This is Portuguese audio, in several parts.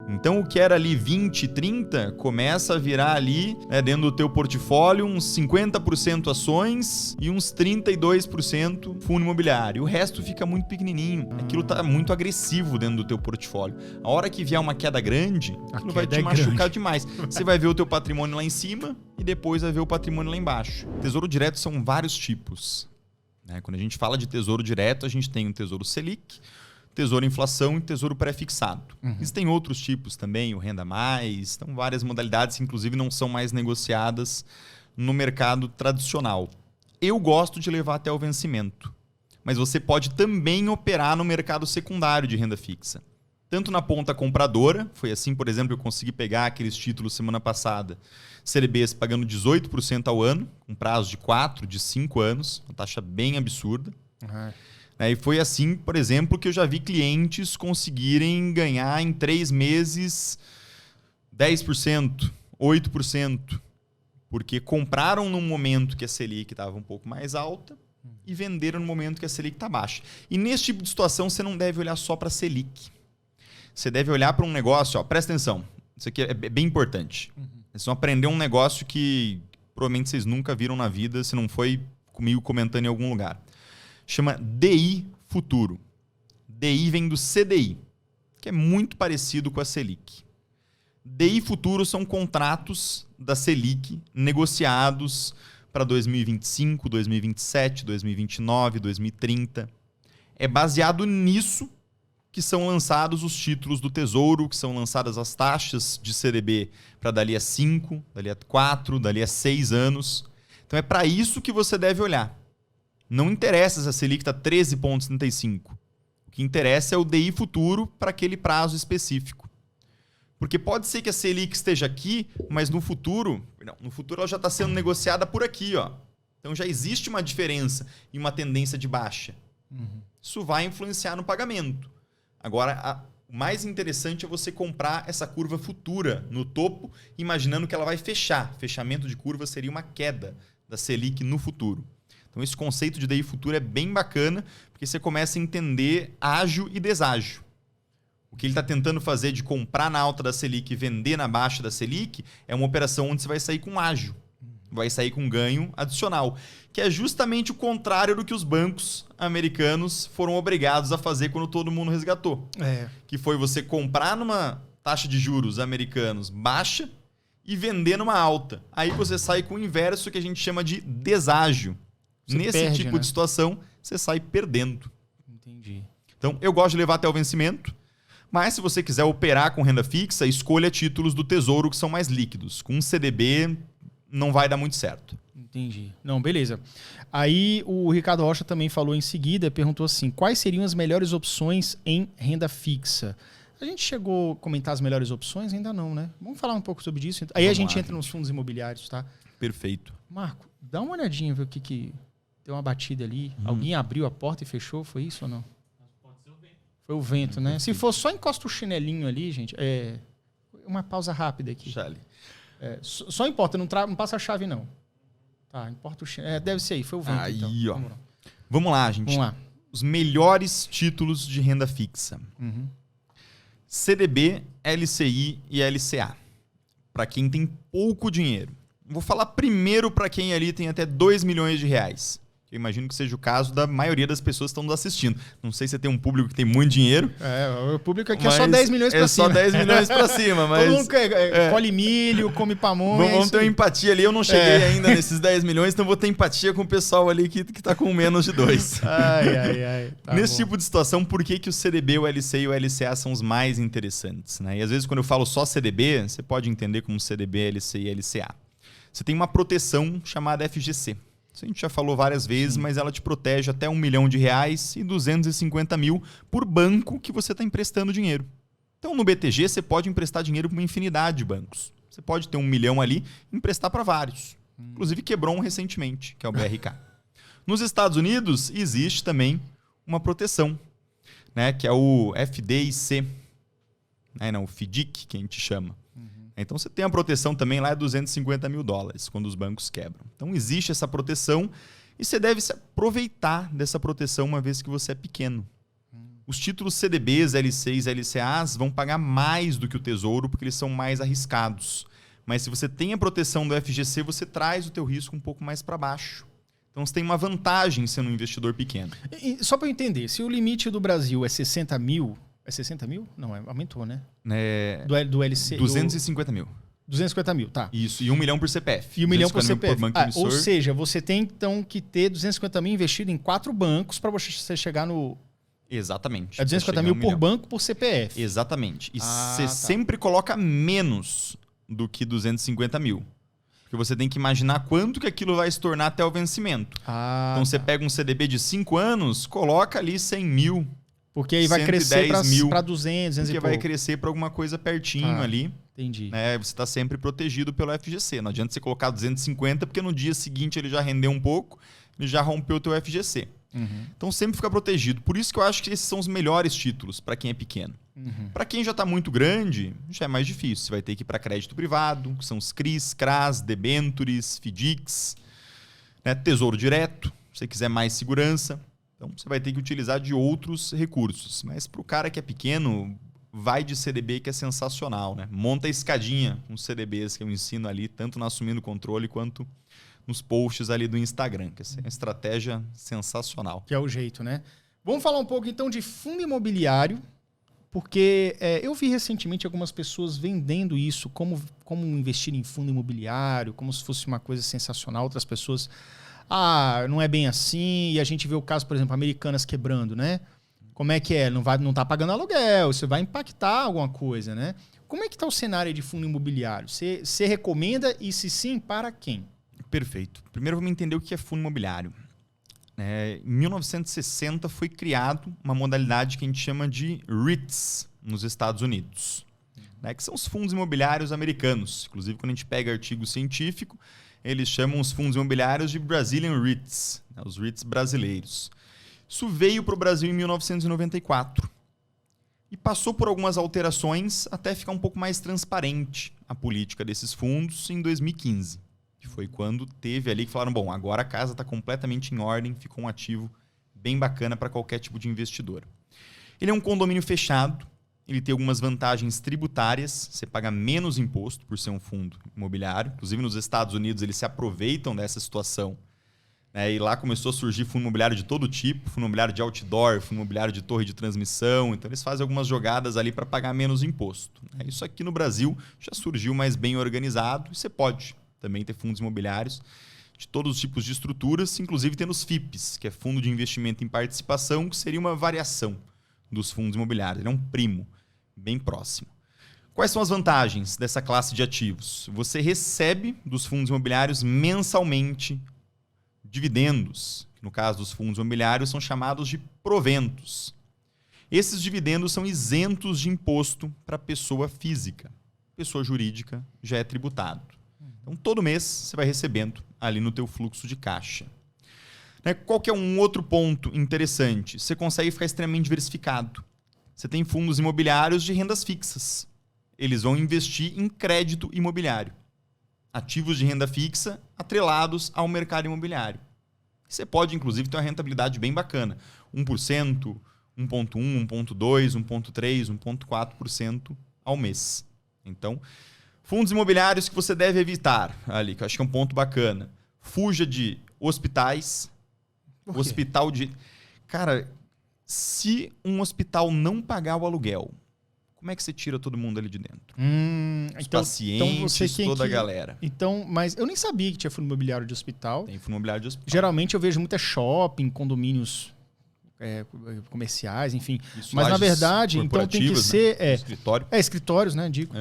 Então o que era ali 20, 30, começa a virar ali, né, dentro do teu portfólio, uns 50% ações e uns 32% fundo imobiliário. O resto fica muito pequenininho. Aquilo tá muito agressivo dentro do teu portfólio. A hora que vier uma queda grande, aquilo vai te machucar demais. Você vai ver o teu patrimônio lá em cima e depois vai ver o patrimônio lá embaixo. Tesouro direto são vários tipos. Quando a gente fala de tesouro direto, a gente tem o tesouro Selic, tesouro inflação e tesouro pré-fixado. Existem outros tipos também, o renda mais, então várias modalidades que inclusive não são mais negociadas no mercado tradicional. Eu gosto de levar até o vencimento, mas você pode também operar no mercado secundário de renda fixa. Tanto na ponta compradora, foi assim, por exemplo, eu consegui pegar aqueles títulos semana passada, CDBs pagando 18% ao ano, com prazo de 4, de 5 anos, uma taxa bem absurda. E foi assim, por exemplo, que eu já vi clientes conseguirem ganhar em 3 meses 10%, 8%, porque compraram num momento que a Selic estava um pouco mais alta e venderam no momento que a Selic está baixa. E nesse tipo de situação, você não deve olhar só para a Selic. Você deve olhar para um negócio, presta atenção, isso aqui é bem importante. Vocês vão aprender um negócio que provavelmente vocês nunca viram na vida, se não foi comigo comentando em algum lugar. Chama DI Futuro. DI vem do CDI, que é muito parecido com a Selic. DI Futuro são contratos da Selic negociados para 2025, 2027, 2029, 2030. É baseado nisso que são lançados os títulos do Tesouro, que são lançadas as taxas de CDB para dali a 5, dali a 4, dali a 6 anos. Então é para isso que você deve olhar. Não interessa se a Selic está 13,75. O que interessa é o DI futuro para aquele prazo específico. Porque pode ser que a Selic esteja aqui, mas no futuro ela já está sendo negociada por aqui. Então já existe uma diferença e uma tendência de baixa. Isso vai influenciar no pagamento. Agora, o mais interessante é você comprar essa curva futura no topo, imaginando que ela vai fechar. Fechamento de curva seria uma queda da Selic no futuro. Então, esse conceito de DI futuro é bem bacana, porque você começa a entender ágio e deságio. O que ele está tentando fazer de comprar na alta da Selic e vender na baixa da Selic é uma operação onde você vai sair com ágio. Vai sair com ganho adicional, que é justamente o contrário do que os bancos americanos foram obrigados a fazer quando todo mundo resgatou. Que foi você comprar numa taxa de juros americanos baixa e vender numa alta. Aí você sai com o inverso que a gente chama de deságio. Nesse tipo de situação, você sai perdendo. Entendi. Então, eu gosto de levar até o vencimento, mas se você quiser operar com renda fixa, escolha títulos do Tesouro que são mais líquidos. Com um CDB, não vai dar muito certo. Entendi. Não, beleza. Aí o Ricardo Rocha também falou em seguida, perguntou assim, quais seriam as melhores opções em renda fixa? A gente chegou a comentar as melhores opções? Ainda não, né? Vamos falar um pouco sobre isso. Aí a gente entra nos fundos imobiliários, tá? Perfeito. Marco, dá uma olhadinha, ver o que deu uma batida ali. Alguém abriu a porta e fechou, foi isso ou não? Pode ser o vento. Foi o vento, né? Se for só encosta o chinelinho ali, gente, uma pausa rápida aqui. Só importa, não passa a chave, não. Tá, importa o chinelo. Deve ser aí, foi o vento. Aí, então. Vamos lá, gente. Vamos lá. Os melhores títulos de renda fixa. CDB, LCI e LCA. Para quem tem pouco dinheiro. Vou falar primeiro para quem ali tem até 2 milhões de reais. Eu imagino que seja o caso da maioria das pessoas que estão nos assistindo. Não sei se você tem um público que tem muito dinheiro. O público aqui é só 10 milhões para cima. É só 10 milhões para cima. Mas todo mundo colhe milho, come pamonha. Vamos ter uma empatia ali. Eu não cheguei ainda nesses 10 milhões, então vou ter empatia com o pessoal ali que está com menos de 2. Tá Nesse bom. tipo de situação, por que o CDB, o LCI e o LCA são os mais interessantes? Né? E às vezes quando eu falo só CDB, você pode entender como CDB, LCI e LCA. Você tem uma proteção chamada FGC. Isso a gente já falou várias vezes, mas ela te protege até R$1 milhão e 250 mil por banco que você está emprestando dinheiro. Então, no BTG, você pode emprestar dinheiro para uma infinidade de bancos. Você pode ter 1 milhão ali e emprestar para vários. Inclusive, quebrou um recentemente, que é o BRK. Nos Estados Unidos, existe também uma proteção, né, que é o FDIC, né, não, o FDIC, que a gente chama. Então, você tem a proteção também lá de $250 mil, quando os bancos quebram. Então, existe essa proteção e você deve se aproveitar dessa proteção uma vez que você é pequeno. Os títulos CDBs, LCs e LCAs vão pagar mais do que o Tesouro porque eles são mais arriscados. Mas se você tem a proteção do FGC, você traz o teu risco um pouco mais para baixo. Então você tem uma vantagem sendo um investidor pequeno. E só para eu entender, se o limite do Brasil é 60 mil... É 60 mil? Não, aumentou, né? Do LC... 250 mil. 250 mil, tá. Isso, e 1 milhão por CPF. E 1 milhão por CPF. Por banco emissor. Ou seja, você tem então que ter 250 mil investido em 4 bancos para você chegar no... Exatamente. É 250 mil por banco por CPF. Exatamente. E você tá. sempre coloca menos do que 250 mil. Porque você tem que imaginar quanto que aquilo vai se tornar até o vencimento. Então você pega um CDB de 5 anos, coloca ali 100 mil. Porque aí vai crescer para 200, 200 porque e vai pouco. crescer para alguma coisa pertinho ali. Entendi. Né? Você está sempre protegido pelo FGC. Não adianta você colocar 250, porque no dia seguinte ele já rendeu um pouco, ele já rompeu o teu FGC. Então sempre fica protegido. Por isso que eu acho que esses são os melhores títulos para quem é pequeno. Para quem já está muito grande, já é mais difícil. Você vai ter que ir para crédito privado, que são os CRIs, CRAs, debentures, FDICs, né? Tesouro direto, se você quiser mais segurança. Então você vai ter que utilizar de outros recursos. Mas para o cara que é pequeno, vai de CDB, que é sensacional, né? Monta a escadinha com os CDBs que eu ensino ali, tanto no Assumindo o Controle quanto nos posts ali do Instagram, que é uma estratégia sensacional. Que é o jeito, né? Vamos falar um pouco então de fundo imobiliário, porque eu vi recentemente algumas pessoas vendendo isso como investir em fundo imobiliário, como se fosse uma coisa sensacional. Outras pessoas, não é bem assim. E a gente vê o caso, por exemplo, Americanas quebrando, né? Como é que é? Não tá pagando aluguel, você vai impactar alguma coisa, né? Como é que está o cenário de fundo imobiliário? Você recomenda e, se sim, para quem? Perfeito. Primeiro vamos entender o que é fundo imobiliário. Em 1960 foi criado uma modalidade que a gente chama de REITs nos Estados Unidos, né? Que são os fundos imobiliários americanos. Inclusive, quando a gente pega artigo científico, eles chamam os fundos imobiliários de Brazilian REITs, né? Os REITs brasileiros. Isso veio para o Brasil em 1994 e passou por algumas alterações até ficar um pouco mais transparente a política desses fundos em 2015. Que foi quando teve ali que falaram, bom, agora a casa está completamente em ordem, ficou um ativo bem bacana para qualquer tipo de investidor. Ele é um condomínio fechado, ele tem algumas vantagens tributárias, você paga menos imposto por ser um fundo imobiliário. Inclusive nos Estados Unidos eles se aproveitam dessa situação, né? E lá começou a surgir fundo imobiliário de todo tipo, fundo imobiliário de outdoor, fundo imobiliário de torre de transmissão. Então eles fazem algumas jogadas ali para pagar menos imposto, né? Isso aqui no Brasil já surgiu mais bem organizado e você pode também ter fundos imobiliários de todos os tipos de estruturas, inclusive tendo os FIPs, que é Fundo de Investimento em Participação, que seria uma variação dos fundos imobiliários. Ele é um primo, bem próximo. Quais são as vantagens dessa classe de ativos? Você recebe dos fundos imobiliários mensalmente dividendos, que no caso dos fundos imobiliários são chamados de proventos. Esses dividendos são isentos de imposto para a pessoa física. Pessoa jurídica já é tributado. Então, todo mês você vai recebendo ali no teu fluxo de caixa. Qual que é um outro ponto interessante? Você consegue ficar extremamente diversificado. Você tem fundos imobiliários de rendas fixas. Eles vão investir em crédito imobiliário. Ativos de renda fixa atrelados ao mercado imobiliário. Você pode, inclusive, ter uma rentabilidade bem bacana. 1%, 1,1%, 1,2%, 1,3%, 1,4% ao mês. Então, fundos imobiliários que você deve evitar ali, que eu acho que é um ponto bacana. Fuja de hospitais. Hospital de... Cara, se um hospital não pagar o aluguel, como é que você tira todo mundo ali de dentro? Os pacientes, toda a galera. Então, mas eu nem sabia que tinha fundo imobiliário de hospital. Tem fundo imobiliário de hospital. Geralmente eu vejo muita shopping, condomínios comerciais, enfim. Isso, mas na verdade, então tem que ser... Né? Escritório. Escritórios, né? Digo.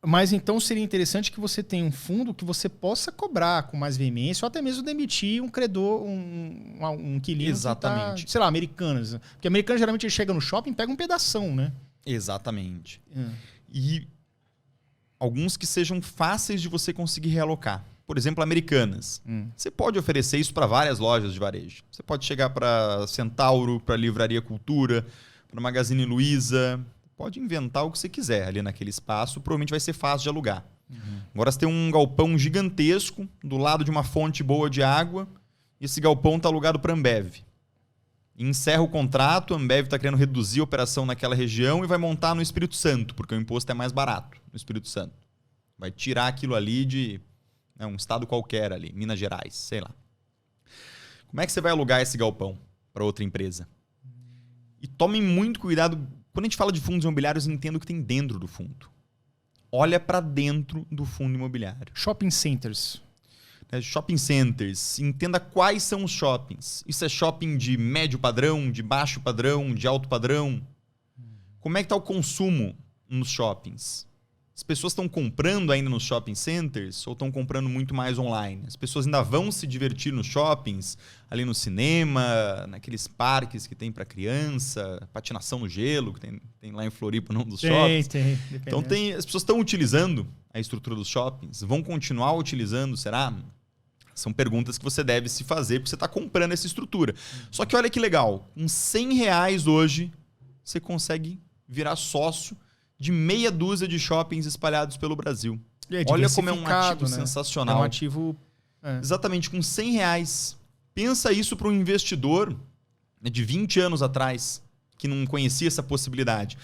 Mas então seria interessante que você tenha um fundo que você possa cobrar com mais veemência ou até mesmo demitir um credor, um inquilino. Exatamente. Que tá, sei lá, Americanas. Porque Americanas geralmente chega no shopping e pega um pedação, né? Exatamente. E alguns que sejam fáceis de você conseguir realocar. Por exemplo, Americanas. Você pode oferecer isso para várias lojas de varejo. Você pode chegar para Centauro, para Livraria Cultura, para Magazine Luiza. Pode inventar o que você quiser ali naquele espaço. Provavelmente vai ser fácil de alugar. Agora você tem um galpão gigantesco do lado de uma fonte boa de água. E esse galpão está alugado para Ambev. encerra o contrato, a Ambev está querendo reduzir a operação naquela região e vai montar no Espírito Santo, porque o imposto é mais barato no Espírito Santo. Vai tirar aquilo ali de um estado qualquer ali, Minas Gerais, sei lá. Como é que você vai alugar esse galpão para outra empresa? E tomem muito cuidado. Quando a gente fala de fundos imobiliários, entenda o que tem dentro do fundo. Olha para dentro do fundo imobiliário. Shopping centers. Shopping centers. Entenda quais são os shoppings. Isso é shopping de médio padrão, de baixo padrão, de alto padrão? Como é que está o consumo nos shoppings? As pessoas estão comprando ainda nos shopping centers ou estão comprando muito mais online? As pessoas ainda vão se divertir nos shoppings, ali no cinema, naqueles parques que tem para criança, patinação no gelo, que tem lá em Floripa, num dos shoppings. Tem. Então as pessoas estão utilizando a estrutura dos shoppings? Vão continuar utilizando, será? São perguntas que você deve se fazer porque você está comprando essa estrutura. Só que olha que legal, com R$100 hoje, você consegue virar sócio de meia dúzia de shoppings espalhados pelo Brasil. Olha como é um ativo sensacional. É um ativo... Exatamente, com R$100. Pensa isso para um investidor de 20 anos atrás, que não conhecia essa possibilidade.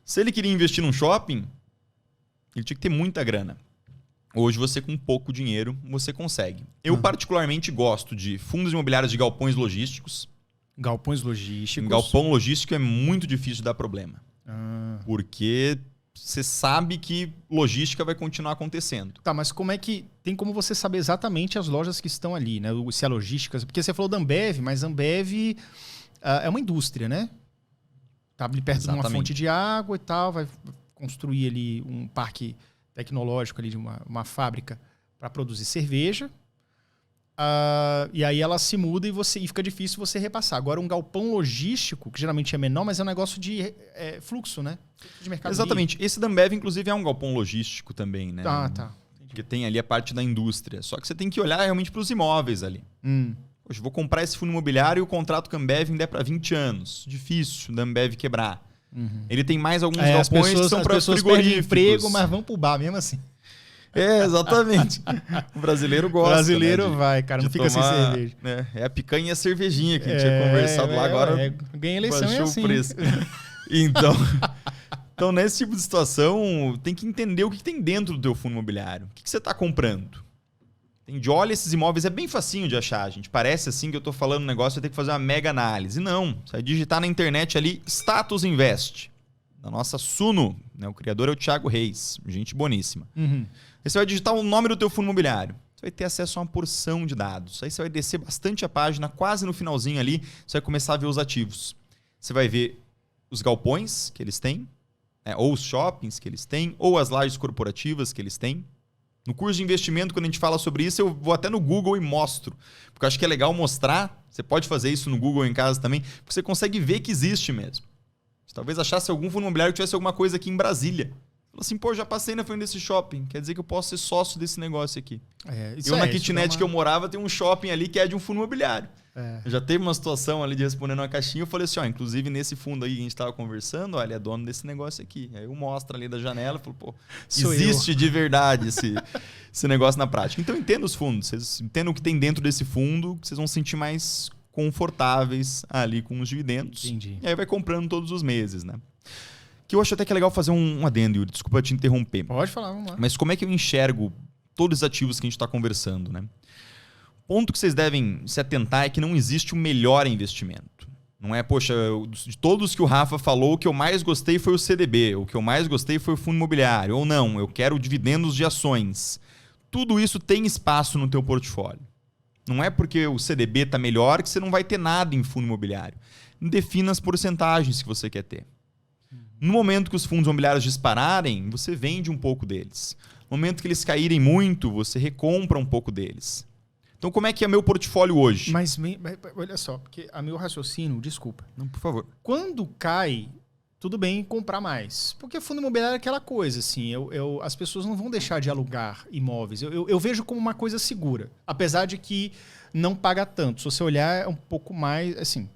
Se ele queria investir num shopping, ele tinha que ter muita grana. Hoje você, com pouco dinheiro, você consegue. Eu particularmente gosto de fundos imobiliários de galpões logísticos. Galpões logísticos. Um galpão logístico é muito difícil de dar problema. Porque você sabe que logística vai continuar acontecendo. Tá, mas como é que... Tem como você saber exatamente as lojas que estão ali, né? Se é logística... Porque você falou da Ambev, mas a Ambev é uma indústria, né? Tá ali perto de uma fonte de água e tal, vai construir ali um parque tecnológico ali de uma fábrica para produzir cerveja. E aí ela se muda e fica difícil você repassar. Agora, um galpão logístico, que geralmente é menor, mas é um negócio de fluxo, né? De mercadoria. Exatamente. Esse da Ambev, inclusive, é um galpão logístico também, né? Tá. Porque tem ali a parte da indústria. Só que você tem que olhar realmente para os imóveis ali. Poxa, vou comprar esse fundo imobiliário e o contrato com a Ambev ainda é para 20 anos. Difícil da Ambev quebrar. Ele tem mais alguns galpões que são para frigoríficos. Emprego, mas vão pro bar mesmo assim. Exatamente. O brasileiro gosta. O brasileiro né, vai, cara, não fica sem cerveja. Né? É a picanha e a cervejinha que a gente tinha conversado lá, agora ganha eleição baixou assim. o preço. Então, nesse tipo de situação, tem que entender o que tem dentro do teu fundo imobiliário. O que você está comprando? Olha esses imóveis, é bem facinho de achar, gente. Parece assim que eu estou falando um negócio, eu tenho que fazer uma mega análise. Não, você vai digitar na internet ali, Status Invest, da nossa Suno, né? O criador é o Thiago Reis, gente boníssima. Aí você vai digitar o nome do teu fundo imobiliário. Você vai ter acesso a uma porção de dados. Aí você vai descer bastante a página, quase no finalzinho ali, você vai começar a ver os ativos. Você vai ver os galpões que eles têm, ou os shoppings que eles têm, ou as lajes corporativas que eles têm. No curso de investimento, quando a gente fala sobre isso, eu vou até no Google e mostro. Porque eu acho que é legal mostrar. Você pode fazer isso no Google em casa também, porque você consegue ver que existe mesmo. Você talvez achasse algum fundo imobiliário que tivesse alguma coisa aqui em Brasília. Fala assim, pô, já passei na frente desse shopping. Quer dizer que eu posso ser sócio desse negócio aqui. Na kitnet que eu morava, tem um shopping ali que é de um fundo imobiliário. Já teve uma situação ali de respondendo uma caixinha, eu falei assim, inclusive nesse fundo aí que a gente estava conversando, ele é dono desse negócio aqui. Aí eu mostro ali da janela e falo, pô, existe de verdade esse negócio na prática. Então entenda os fundos, vocês entendam o que tem dentro desse fundo, que vocês vão se sentir mais confortáveis ali com os dividendos. Entendi. E aí vai comprando todos os meses, né? Que eu acho até que é legal fazer um adendo, Yuri, desculpa te interromper. Pode falar, vamos lá. Mas como é que eu enxergo todos os ativos que a gente está conversando, né? O ponto que vocês devem se atentar é que não existe o melhor investimento. Não é, poxa, de todos que o Rafa falou, o que eu mais gostei foi o CDB, o que eu mais gostei foi o fundo imobiliário. Ou não, eu quero dividendos de ações. Tudo isso tem espaço no teu portfólio. Não é porque o CDB está melhor que você não vai ter nada em fundo imobiliário. Defina as porcentagens que você quer ter. No momento que os fundos imobiliários dispararem, você vende um pouco deles. No momento que eles caírem muito, você recompra um pouco deles. Então, como é que é meu portfólio hoje? Mas olha só, porque a meu raciocínio, desculpa. Não, por favor. Quando cai, tudo bem comprar mais. Porque fundo imobiliário é aquela coisa, assim, as pessoas não vão deixar de alugar imóveis. Eu vejo como uma coisa segura. Apesar de que não paga tanto. Se você olhar, é um pouco mais, assim...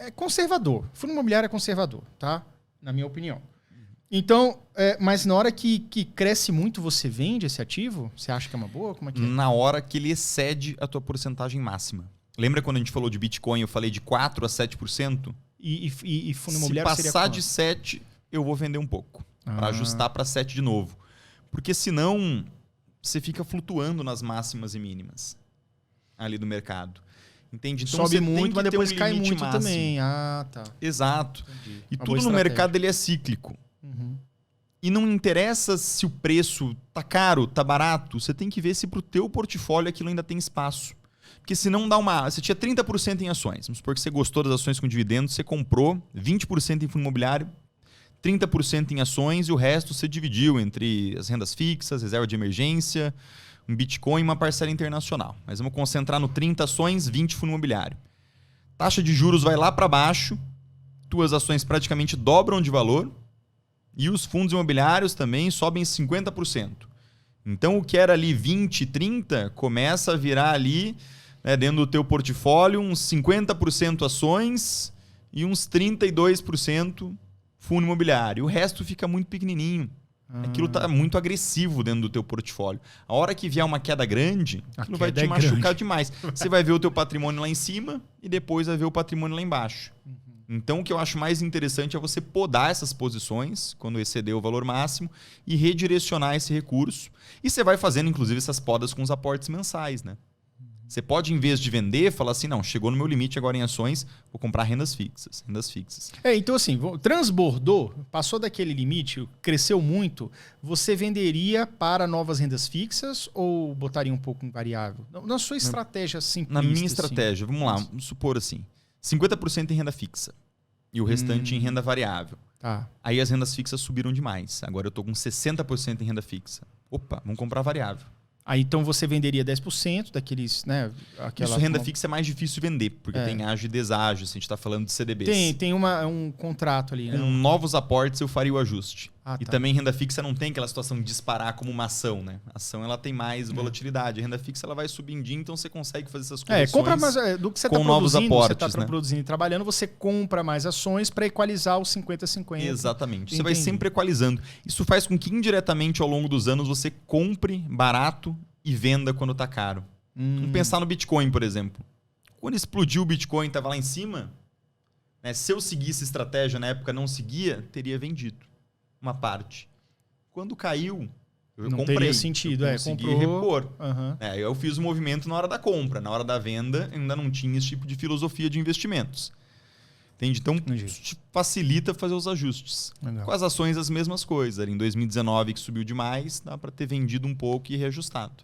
É conservador. Fundo imobiliário é conservador, tá? Na minha opinião. Então, mas na hora que cresce muito, você vende esse ativo? Você acha que é uma boa? Como é que é? Na hora que ele excede a tua porcentagem máxima. Lembra quando a gente falou de Bitcoin, eu falei de 4% a 7%? E fundo imobiliário seria Se passar quanto? de 7, eu vou vender um pouco. Para ajustar para 7 de novo. Porque senão você fica flutuando nas máximas e mínimas ali do mercado. Entende? Então Sobe você muito, tem que mas ter depois um cai limite muito máximo. também. Ah, tá. Exato. Entendi. E Uma boa tudo no estratégia. mercado ele é cíclico. Uhum. E não interessa se o preço tá caro, tá barato. Você tem que ver se pro teu portfólio aquilo ainda tem espaço. Porque senão dá uma... Você tinha 30% em ações. Vamos supor que você gostou das ações com dividendos, você comprou 20% em fundo imobiliário, 30% em ações e o resto você dividiu entre as rendas fixas, reserva de emergência, um Bitcoin e uma parcela internacional. Mas vamos concentrar no 30 ações, 20 fundo imobiliário. Taxa de juros vai lá para baixo, tuas ações praticamente dobram de valor e os fundos imobiliários também sobem 50%. Então o que era ali 20, 30 começa a virar ali, né, dentro do teu portfólio, uns 50% ações e uns 32% fundo imobiliário. O resto fica muito pequenininho. Aquilo está muito agressivo dentro do teu portfólio. A hora que vier uma queda grande, aquilo vai te machucar demais. Você vai ver o teu patrimônio lá em cima e depois vai ver o patrimônio lá embaixo. Então, o que eu acho mais interessante é você podar essas posições quando exceder o valor máximo e redirecionar esse recurso. E você vai fazendo, inclusive, essas podas com os aportes mensais, né? Você pode, em vez de vender, falar assim, não, chegou no meu limite agora em ações, vou comprar rendas fixas. Então assim, transbordou, passou daquele limite, cresceu muito, você venderia para novas rendas fixas ou botaria um pouco em variável? Na sua estratégia simplista. Na minha estratégia, vamos lá, vamos supor assim, 50% em renda fixa e o restante em renda variável. Tá. Aí as rendas fixas subiram demais. Agora eu estou com 60% em renda fixa. Opa, vamos comprar variável. Aí então você venderia 10% daqueles, né? Isso, renda fixa é mais difícil de vender, porque tem ágio e deságio, se a gente está falando de CDBs. Tem um contrato ali, né? Com novos aportes eu faria o ajuste. E tá. também renda fixa não tem aquela situação de disparar como uma ação, né? A ação ela tem mais volatilidade. A renda fixa ela vai subindo, então você consegue fazer essas correções compra mais do que você com novos aportes, você está produzindo e trabalhando, você compra mais ações para equalizar os 50-50. Exatamente. Você vai sempre equalizando. Isso faz com que indiretamente ao longo dos anos você compre barato e venda quando está caro. Vamos pensar no Bitcoin, por exemplo. Quando explodiu o Bitcoin, estava lá em cima, né? Se eu seguisse estratégia na época não seguia, teria vendido uma parte. Quando caiu, eu não comprei. Teria sentido, eu consegui repor. Uhum. Eu fiz o movimento na hora da compra. Na hora da venda, ainda não tinha esse tipo de filosofia de investimentos. Entende? Então, isso facilita fazer os ajustes. Legal. Com as ações, as mesmas coisas. Em 2019, que subiu demais, dá para ter vendido um pouco e reajustado.